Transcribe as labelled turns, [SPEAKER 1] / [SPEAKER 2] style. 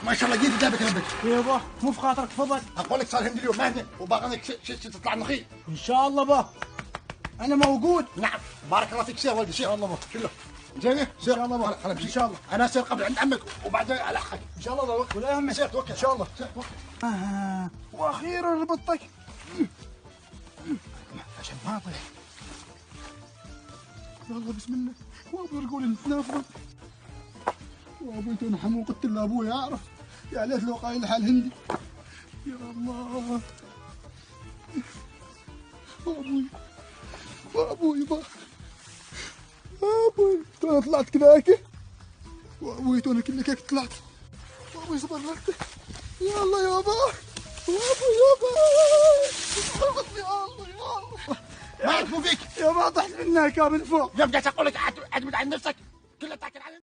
[SPEAKER 1] ما شاء الله جيت جابك ربك.
[SPEAKER 2] يابا مو في خاطرك تفضل.
[SPEAKER 1] اقول لك صار هندي اليوم ما هنا وباغي انك تطلع نخيل.
[SPEAKER 2] ان شاء الله با انا موجود.
[SPEAKER 1] نعم بارك الله فيك. سير ولدي سير. الله با شلون زين. ان
[SPEAKER 2] شاء الله با.
[SPEAKER 1] ان شاء الله انا اسير قبل عند عمك وبعدين الحقك ان شاء الله.
[SPEAKER 2] ولا يهمك.
[SPEAKER 1] سير توكل ان شاء الله. سير توكل.
[SPEAKER 2] واخيرا ربطتك.
[SPEAKER 1] عشان ما اطيح. يلا بسم الله. وابوي يقول نتنافر وابوي تونا حمو قلت له ابوي اعرف يا ليت لو قايل حال هندي. يا الله وابوي تونا طلعت كذاك وابوي تونا كلك هيك طلعت وابوي صبرت. يلا يابا وابوي يابا يا الله ما عرفوا فيك
[SPEAKER 2] يابا طحت منك من فوق.
[SPEAKER 1] يوم جالس اقول لك اعتمد على نفسك كلها تاكل على